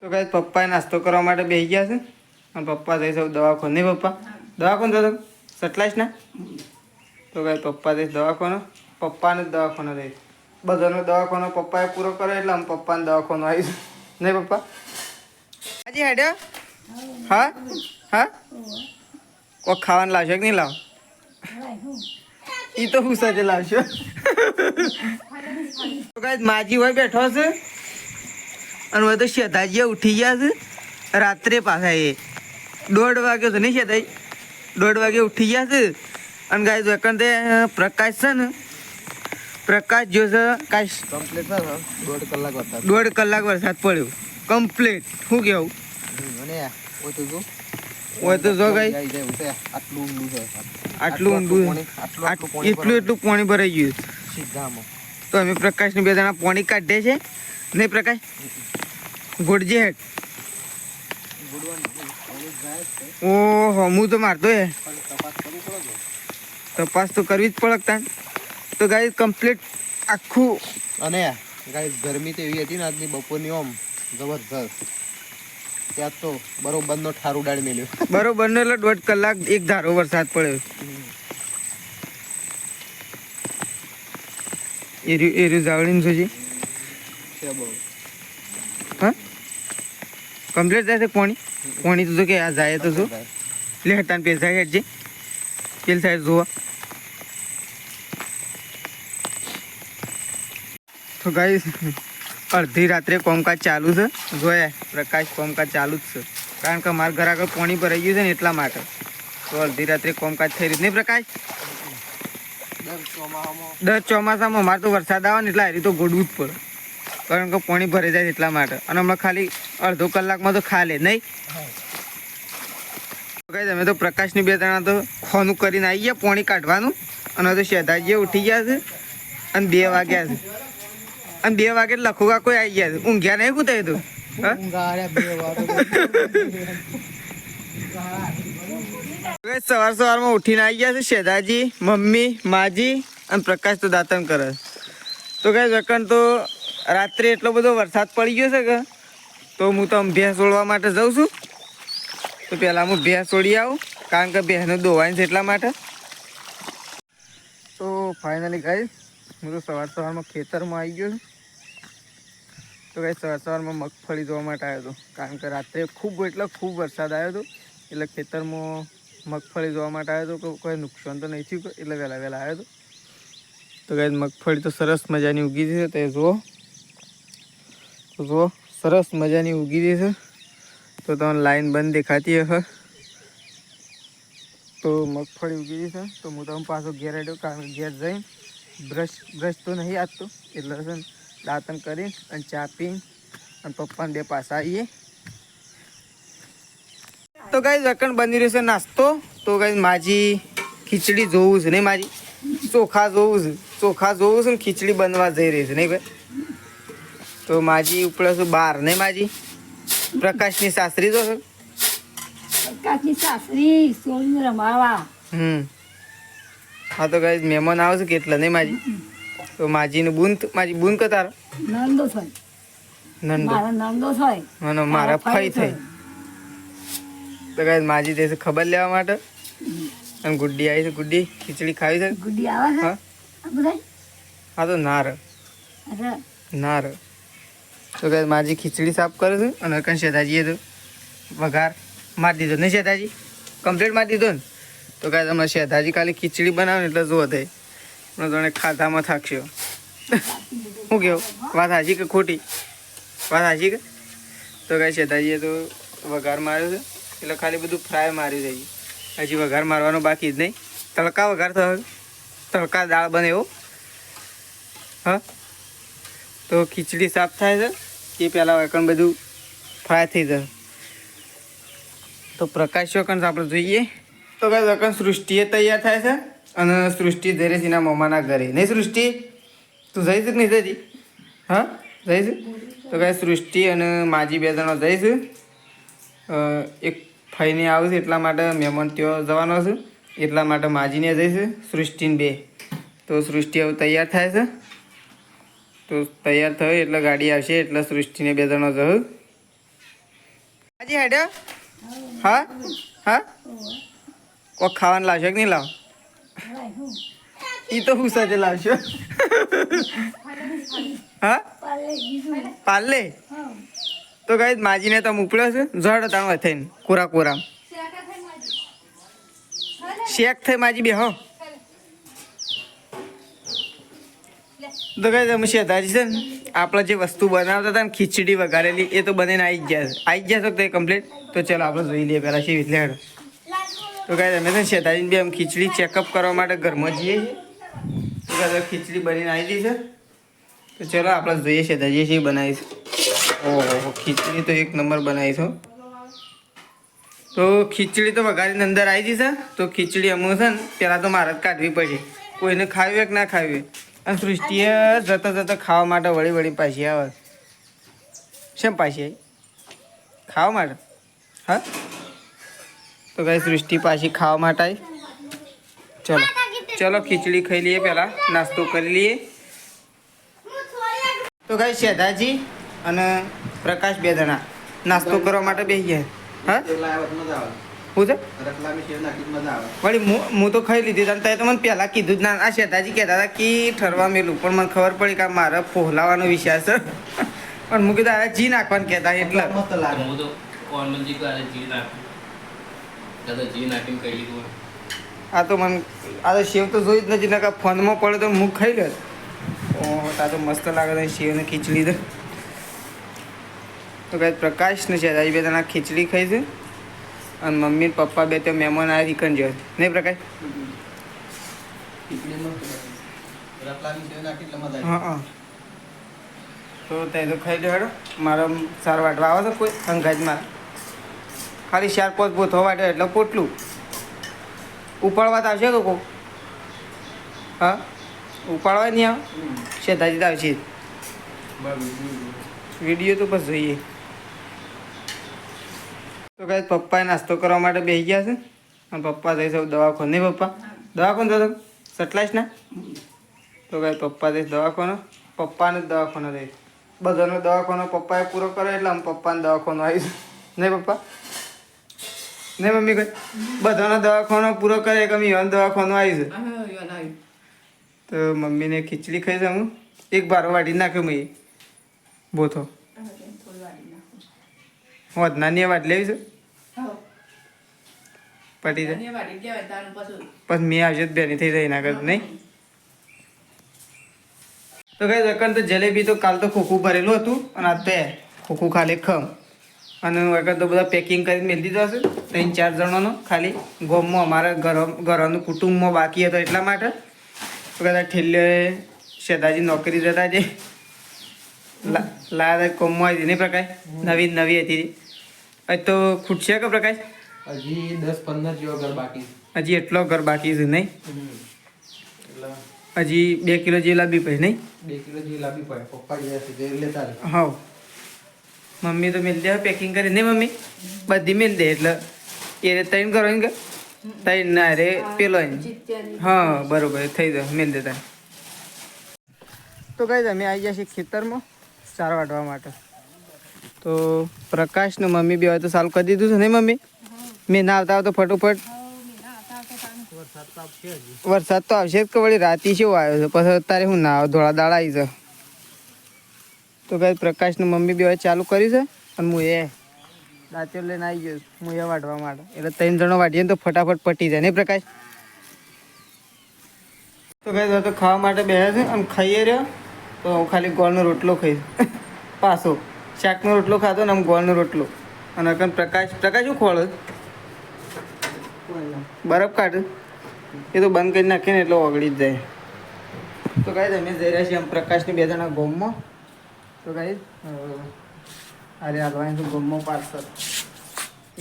તો ગાઈસ પપ્પાએ નાસ્તો કરવા માટે બેસી ગયા છે અને પપ્પા જઈ સૌ દવાખાને. નહીં પપ્પા દવાખાને જતો સટલાઈશ ના. તો ગાઈસ પપ્પા જઈશ દવાખાને, પપ્પાને જ દવાખાને જઈશ. બધાનો દવાખાનો પપ્પાએ પૂરો કર્યો એટલે આમ પપ્પાને દવાખાનો આવીશ. નહીં પપ્પા હાજી હેડ્યો. હા હા કોઈ ખાવાનું લાવશો કે નહીં લાવો? એ તો હું સાથે લાવશો. તો ગાઈસ માજી હોય બેઠો છે અને હવે તો શેતાજી ઉઠી ગયા છે રાત્રે પાછા. એ 1:30 વાગ્યો છે નહીં શેતાજી? 1:30 વાગે ઉઠી ગયા છે. અને ગાય વેકન તે પ્રકાશ છે ને, પ્રકાશ જો છે કાશ કમ્પ્લીટ છે. 1.5 કલાક વરસાદ, 1.5 કલાક વરસાદ પડ્યો કમ્પ્લીટ. શું કેવું મને હોય તો જો ગાય આટલું ઊંડું છે, આટલું ઊંડું એટલું પાણી ભરાઈ ગયું સીધામાં. તો અમે પ્રકાશને 2 જણા પાણી કાઢે છે. નહીં પ્રકાશ ગોડજે હેઠ. ઓહો હું તો મારતો હે. તપાસ તો કરવી જ પડકતા. તો ગાય કમ્પ્લીટ આખું. અને ગાઈસ ગરમી તો એવી હતી ને આજની બપોરની ઓમ જબરજસ્ત. ત્યાં તો બરોબરનો ઠાર ઉડાડી મેલ્યો. બરોબરનો એટલે 1.5 કલાક એક ધારો વરસાદ પડ્યો. એરી જાવડીને જોજે. હા કમ્પ્લીટ જાય છે પાણી. પાણી તો જો કે આ જાય તો જો લે હટાને પેલ સાઈડ હેઠજે. પેલ સાઈડ જોવા. તો ગાઈસ અડધી રાત્રે કોમકાજ ચાલુ છે. જોયા પ્રકાશ કોમકાજ ચાલુ જ છે કારણ કે મારા ઘર આગળ પાણી ભરાઈ ગયું છે ને એટલા માટે. તો અડધી રાત્રે કોમકાજ થઈ રહ્યું નહીં પ્રકાશ? દર ચોમાસામાં અમારે તો વરસાદ આવે ને એટલે હારી તો ગોડવું જ પડે કારણ કે પાણી ભરાઈ જાય એટલા માટે. અને હમણાં ખાલી અડધો કલાકમાં તો ખાલે નહીં. અમે તો પ્રકાશની 2 જણા તો ખોનું કરીને આવી ગયા પાણી કાઢવાનું. અને તો શેધાજી ઉઠી ગયા છે અને 2 વાગ્યા છે. અને 2 વાગે લખોગા કોઈ આવી ગયા છે. ઊંઘ્યા નહીં કૂદાય તો સવારમાં ઉઠીને આવી ગયા છે શેધાજી, મમ્મી, માજી અને પ્રકાશ તો દાંતણ કરે. તો કઈ વકન તો રાત્રે એટલો બધો વરસાદ પડી ગયો છે કે તો હું તો ભેંસ છોડવા માટે જાઉં છું. તો પહેલાં હું ભેંસ છોડી આવું કારણ કે ભેંસને દોવાય છે એટલા માટે. તો ફાઇનલી ગાઈસ હું તો સવારમાં ખેતરમાં આવી ગયો છું. તો ગાઈસ સવારમાં મગફળી જોવા માટે આવ્યો હતો કારણ કે રાત્રે ખૂબ વરસાદ આવ્યો હતો એટલે ખેતરમાં મગફળી જોવા માટે આવ્યો હતો. કોઈ નુકસાન તો નહીં થયું એટલે વહેલા આવ્યો હતો. તો ગાઈસ મગફળી તો સરસ મજાની ઉગી છે. તો જુઓ, તો જુઓ સરસ મજાની ઉગી છે. તો તમને લાઈન બંધ દેખાતી હશે. તો મગફળી ઉગી છે. તો હું તમે પાછો ઘેર આવ્યો કારણ કે ઘેર જઈને બ્રશ તો નહીં આપતો એટલે છે ને દાંતણ કરી અને ચા પી અને પપ્પાને 2 પાછા આવીએ. તો ગાઈસ વકણ બની રહ્યો છે નાસ્તો. તો ગાઈસ માજી ખીચડી જોવું છે નહીં? માજી ચોખા જોવું છે. ચોખા જોવું છે ને ખીચડી બનવા જઈ રહી છે નહીં ભાઈ? તો માજી ઉપડે છે બહાર નહીં? માજી પ્રકાશની સાસરી તો છે. પ્રકાશની સાસરી સોળી રમાવા. હા તો ગાઈસ મહેમાન આવે છે કેટલા નહીં માજી? તો માજીનું બૂન, માજી બૂન કે તારો નંદો થાય. નંદો મારા નંદો થાય અને મારા ફઈ થઈ. તો ગાઈસ માજી તે ખબર લેવા માટે અને ગુડ્ડી આવી છે. ગુડ્ડી ખીચડી ખાવી છે? ગુડી આવે છે. હા આ બધા હા તો નાર અરે નાર. તો ગાઈસ માજી ખીચડી સાફ કરે છે અને કઈ શેતાજીએ તો વઘાર મારી દીધો નહીં? શેતાજી કમ્પ્લીટ મારી દીધો ને? તો ગાઈસ હમણાં શેતાજી ખાલી ખીચડી બનાવે ને એટલે જુઓ થાય તને ખાધામાં થાકશો. શું કેવું? વાત હાજી કે ખોટી? વાત હાજી કે? તો ગાઈસ શેતાજીએ તો વઘાર માર્યો છે એટલે ખાલી બધું ફ્રાય માર્યું છે. હજી વઘાર મારવાનો બાકી જ નહીં. તડકા વઘાર થયો, તડકા દાળ બને એવો. હા તો ખીચડી સાફ થાય છે એ પહેલાં વકણ બધું ફ્રાય થઈ જશે. તો પ્રકાશ વકણ આપણે જોઈએ. તો કાંઈ વકણ સૃષ્ટિએ તૈયાર થાય છે અને સૃષ્ટિ જઈ રહી છે એના મમ્માના ઘરે. નહીં સૃષ્ટિ? તું જઈશ કે નહીં જતી? હા જઈશ. તો કાંઈ સૃષ્ટિ અને માજી 2 જણા જઈશ. એક ફઈને આવે છે એટલા માટે મહેમાન ત્યાં જવાનો છે એટલા માટે માજીને જઈશ. સૃષ્ટિને 2. તો સૃષ્ટિ હવે તૈયાર થાય છે. તો તૈયાર થયો એટલે ગાડી આવશે એટલે સૃષ્ટિને 2 જણા જવું. જી હેડ્યો હા હા કોક ખાવાનું લાવશો કે નહીં લાવ ઈ તો હું સાથે લાવશો હા પાર્લે તો ગાઈસ માજીને તો ઉપડ્યો છે જડ તાણવા થઈને કોરા કોરામ શેક થઈ માજી બે હો તો ગાઈસ અમે શેતાજી છે ને આપણે જે વસ્તુ બનાવતા હતા ને ખીચડી વઘારેલી એ તો બનીને આવી ગયા છો તો કમ્પ્લીટ તો ચાલો આપણે જોઈ લઈએ પહેલાં શી એટલે હેડો તો ગાઈસ અમે છે ને શેતાજીને બી આમ ખીચડી ચેકઅપ કરવા માટે ઘરમાં જઈએ છીએ તો ગાઈસ ખીચડી બનીને આવી ગઈ છે તો ચલો આપણે જોઈએ શેતાજી શી બનાવીશ ઓહો ખીચડી તો એક નંબર બનાવીશું તો ખીચડી તો વઘારીને અંદર આવી જશે તો ખીચડી અમુક છે ને પહેલાં તો મારે જ કાઢવી પડશે કોઈને ખાવી કે ના ખાવી અને સૃષ્ટિએ જતા જતા ખાવા માટે વળી પાછી આવે શેમ પાછી આવી ખાવા માટે હા તો કઈ સૃષ્ટિ પાછી ખાવા માટે આવી ચલો ખીચડી ખાઈ લઈએ પહેલાં નાસ્તો કરી લઈએ તો કઈ શેધાજી અને પ્રકાશ બે જણા નાસ્તો કરવા માટે બેસી ગયા હા શું છે વળી હું તો ખાઈ લીધી હતા તો મને પહેલાં કીધું જ ના આ શેતાજી કહેતા હતા કે ઠરવા મેલું પણ મને ખબર પડી કે મારે ફોહલાવાનો વિચાર છે પણ હું કીધું આ જી નાખવાનું કહેતા એટલે આ તો મને આ તો સેવ તો જોઈ જ નથી નકા ફોનમાં પડે તો હું ખાઈ લે ઓહો આ તો મસ્ત લાગે છે સેવ ને ખીચડી તો કઈ પ્રકાશ ને શેતાજી બે જણા ખીચડી ખાઈ છે અને મમ્મી પપ્પા બે તો મહેમાન આવ્યા રીકન જેવા નહીં પ્રકાશ હા હા તો તે તો ખાઈ લે હેડો મારો સાર વાટવા આવે છે કોઈ અંગાજ મારા ખાલી 4-5 બોથો વાટે એટલે પોટલું ઉપાડવા તો આવશે કોઈ હા ઉપાડવા નહીં આવે શેતાજી તો આવશે વિડીયો તો બસ જોઈએ તો કઈ પપ્પાએ નાસ્તો કરવા માટે બેસી ગયા છે અને પપ્પા જઈ સૌ દવાખાને નહીં પપ્પા દવાખાને જતો સટલાઈશ ના તો કઈ પપ્પા જઈશ દવાખાનો પપ્પાને જ દવાખાનો જઈશ બધાનો દવાખાનો પપ્પાએ પૂરો કર્યો એટલે આમ પપ્પાને દવાખાનો આવીશું નહીં પપ્પા નહીં મમ્મી કઈ બધાનો દવાખાનો પૂરો કરે કે અમે યોન દવાખાનો આવીશું તો મમ્મીને ખીચડી ખાઈ છે હું એક બારો વાટી નાખ્યો મેં બોથો હોત નાની વાટ લેવી છે પટી જાય પછી મેં આવશે બેની થઈ જાય ના કર નહીં તો કઈ દકન તો જલેબી તો કાલ તો ખોખું ભરેલું હતું અને આ તે ખોખું ખાલી ખમ અને વખત તો બધા પેકિંગ કરીને મેળ દીધો હશે 3-4 જણાનો ખાલી ગોમમાં અમારા ઘરનું કુટુંબમાં બાકી હતો એટલા માટે તો કદાચ ઠેલે શેતાજી નોકરી જતા છે લાયા કોમમાં આવી નહીં પ્રકાશ નવી હતી હજી તો ખૂટશે કે પ્રકાશ હજી 10-15 જેવા ઘર બાકી હજી એટલો ઘર બાકી છે નહીં હજી 2 કિલો જેવી લાવવી પડે નહીં 2 કિલો જેવી લાવવી પડે પપ્પા ગયા છે લેતા હા મમ્મી તો મેળ દે પેકિંગ કરી નહીં મમ્મી બધી મેળ દે એટલે એ 3 કરો ને કે 3 ના રે પેલો હા બરોબર થઈ જાય મેળ દેતા તો કઈ અમે આવી જશે ખેતરમાં ચાર વાટવા માટે તો પ્રકાશ ને મમ્મી બી હોય તો સારું કરી દીધું છે નહીં મમ્મી મેં ના આવતા તો ફટોફટ વરસાદ તો આવશે જ કે વળી રાતી શું આવ્યો છે પછી અત્યારે હું ના આવે ધોળા દાડા આવી છે તો કઈ પ્રકાશ ને મમ્મી બી હોય ચાલુ કરી છે અને હું એ દાંતીઓ લઈને આવી ગયો હું એ વાટવા માટે એટલે 3 જણો વાટીએ ને તો ફટાફટ પટી જાય નહીં પ્રકાશ તો કઈ તો ખાવા માટે બેસે છે અને ખાઈએ રહ્યો તો હું ખાલી ગોળનો રોટલો ખાઈશ પાછો શાકનો રોટલો ખાધો ને આમ ગોળનો રોટલો અને અકન પ્રકાશ શું ખોળો બરફ કાઢ એ તો બંધ કરી નાખીએ ને એટલે ઓગળી જ જાય તો કાંઈ તમે જઈ રહ્યા છીએ આમ પ્રકાશની 2 જણા ગોમમાં તો કાંઈ અરે હાલવાની ગોમમાં પાર્સલ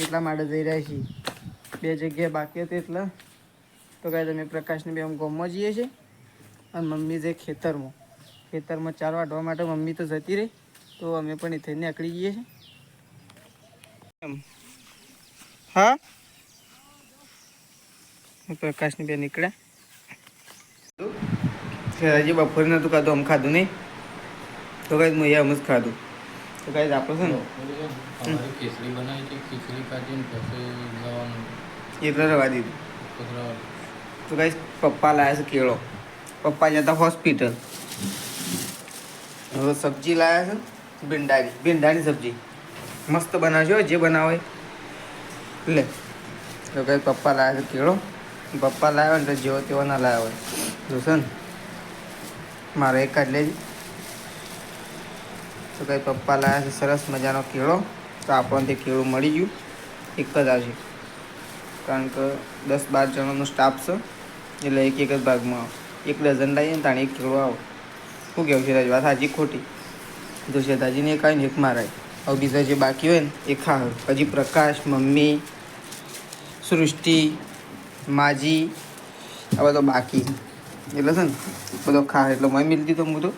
એટલા માટે જઈ રહ્યા છીએ 2 જગ્યાએ બાકી હતી એટલે તો કાંઈ તમે પ્રકાશની બે આમ ગોમમાં જઈએ છીએ અને મમ્મી જે ખેતરમાં 4 વાટવા માટે મમ્મી તો જતી રહી તો અમે પણ એ નીકળી જઈએ છીએ હા પ્રકાશની બે નીકળ્યા હજી બપોરે નહોતું ખાધું આમ ખાધું નહીં તો કઈ હું આમ જ ખાધું તો ગાઈસ આપણે છે ને અમારે ખીચડી બનાવી છે, ખીચડી કાઢીને પછી જવાનું એટલે રવા દીધું. કચરા. તો ગાઈસ પપ્પા લાયા છે કેળો. પપ્પા જતા હોસ્પિટલ. હવે સબ્જી લાયા છે ભીંડાની સબ્જી મસ્ત બનાવજો જે બનાવે લે. તો ગાઈસ પપ્પા લાયા છે કેળો. પપ્પા લાવ્યા ને તો જેવો તેવો ના લાવ્યા હોય જોશે ને મારે એક કાઢ લેજે. તો કંઈ પપ્પા લાવ્યા છે સરસ મજાનો કેળો. તો આપણને તે કેળું મળી ગયું એક જ આવશે કારણ કે 10-12 જણાનો સ્ટાફ છે એટલે એક જ ભાગમાં આવે. 1 ડઝન લાવીએ ને તાણે એક કેળું આવે. શું કહેવું છે તારી વાત સાચી ખોટી? તો શેતાજીને એક આવીને એક મારાય. હવે બીજા જે બાકી હોય ને એ ખા. હજી પ્રકાશ, મમ્મી, સૃષ્ટિ, માજી આ બધો બાકી એટલે છે ને બધો ખા એટલે મેં મિલતી તો હું તો.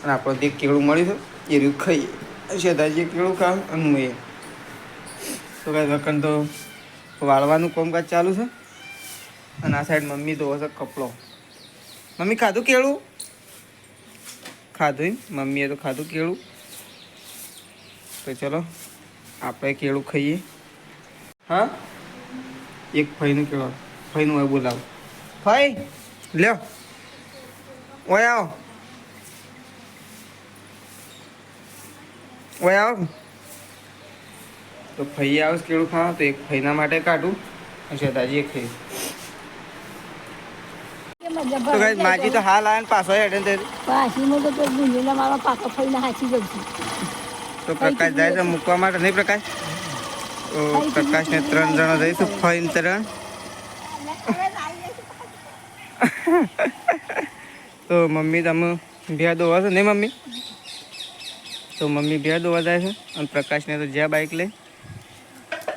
અને આપણને એક કેળું મળ્યું છે એ રહ્યું ખાઈએ. શેતાજી કેળું ખા અને હું એ. તો કાંઈ વખત તો વાળવાનું કામકાજ ચાલુ છે અને આ સાઈડ મમ્મી ધોવે છે કપડો. મમ્મી ખાધું કેળું? ખાધું મમ્મીએ તો ખાધું કેળું. તો ચલો આપણે કેળું ખાઈએ. હા એક ફઈનું કેળું ફઈનું હોય બોલાવો. ફઈ લ્યો ઓય આવો ઓય આવો. તો ફઈ આવે કેળું ખાવા તો એક ફઈના માટે કાઢું અને શેતાજી એક ખાઈ. તો ગાઈસ માજી તો હાલ આવે ને પાછો હેડે ને પાછીમાં તો કોઈ ગુંજીના મારા પાછો ફઈને હાચી જશે. તો પ્રકાશ જાય છે મૂકવા માટે નહીં પ્રકાશ? તો પ્રકાશને 3 જણા જઈશું ફઈને 3. તો મમ્મી તમે ભેળ દોવા છો નહીં મમ્મી? તો મમ્મી ભેળ દોવા જાય છે અને પ્રકાશને તો જ્યાં બાઇક લઈ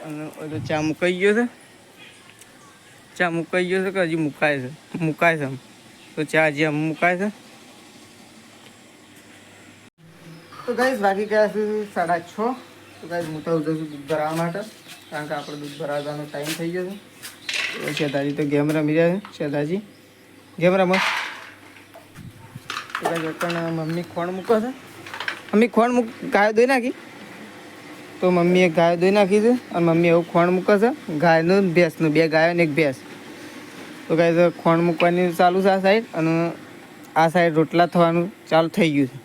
અને તો ચા મુકાઈ ગયો છે. ચા મુકાઈ ગયો છે કે હજી મુકાય છે? મુકાય છે. તો ચા હજી આમ મુકાય છે. તો ગાઈસ બાકી ગયા છે 6:30. તો ગાઈસ હું તો જઉં છું દૂધ ભરાવવા માટે કારણ કે આપણે દૂધ ભરાવવાનો ટાઈમ થઈ ગયો છે. તો શેતાજી તો ગેમ રમી રહ્યા છે. શેતાજી ગેમ રમો. તો ગાઈસ અત્યારે મમ્મી ખોણ મૂકો છે. મમ્મી ખોણ ગાયો દોઈ નાખી. તો મમ્મીએ ગાયો દોઈ નાખી છે અને મમ્મી એવું ખોણ મૂકે છે ગાયનું ભેંસનું. 2 ગાયો ને 1 ભેંસ. તો ગાઈસ ખોણ મૂકવાની ચાલુ છે આ સાઈડ અને આ સાઈડ રોટલા થવાનું ચાલુ થઈ ગયું છે.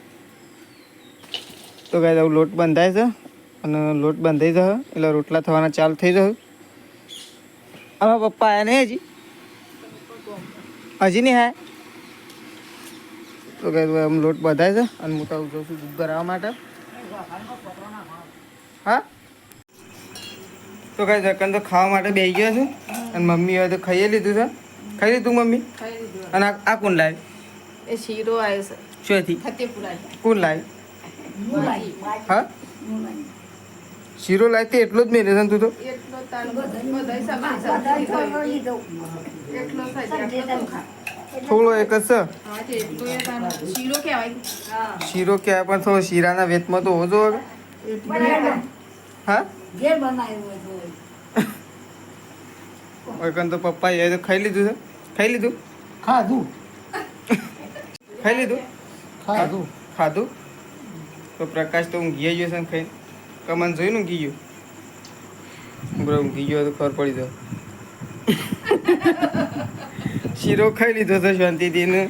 તો ગાઈસ આવું લોટ બંધાય છે અને લોટ બંધાઈ જશે એટલે રોટલા થવાના ચાલુ થઈ જશે. આમાં પપ્પા આવ્યા નહીં હજી નહીં હા. તો ગાઈસ આમ લોટ બંધાય છે અને હું તો જઉં છું દૂધ ભરાવવા માટે. હા તો ગાઈસ અકન તો ખાવા માટે બેસી ગયો છું અને મમ્મી હવે તો ખાઈ લીધું છે. ખાઈ લીધું મમ્મી? અને આ કોણ લાવી? એ શીરો આવ્યો છે શોથી? ફતેપુરા. કોણ લાવી? હા શીરો લાવી તે એટલો જ મેળે છે તું તો. એટલો તાણ બધાય સામાન સાથે એટલો થાય થોડો એક જ છે. હા તે એટલો એ તાણ શીરો કહેવાય. શીરો કહેવાય પણ થોડો શીરાના વેતમાં તો હોજો હવે. હા ઘેર બનાવ્યું હોય અકન તો પપ્પા એ તો ખાઈ લીધું છે. ખાઈ લીધું? ખાધું ખાઈ લીધું? ખાધું ખાધું? તો પ્રકાશ તો ઊંઘી ગયો છે ને ખાઈ કમન જોઈને ઊંઘી ગયો. બરો ઊંઘી ગયો તો ખબર પડી જાય. શીરો ખાઈ લીધો છે શાંતિથી ને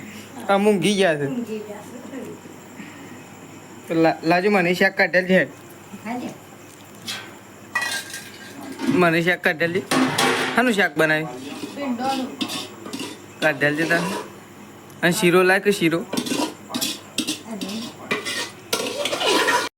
આમ ઊંઘી ગયા છે. તો લાજુ મને શાક કાઢેલ છે. મને શાક કાઢેલ છે. શાનું શાક બનાવ્યું? ભીંડોનું. કાઢેલ છે તાર અને શીરો લાય કે શીરો?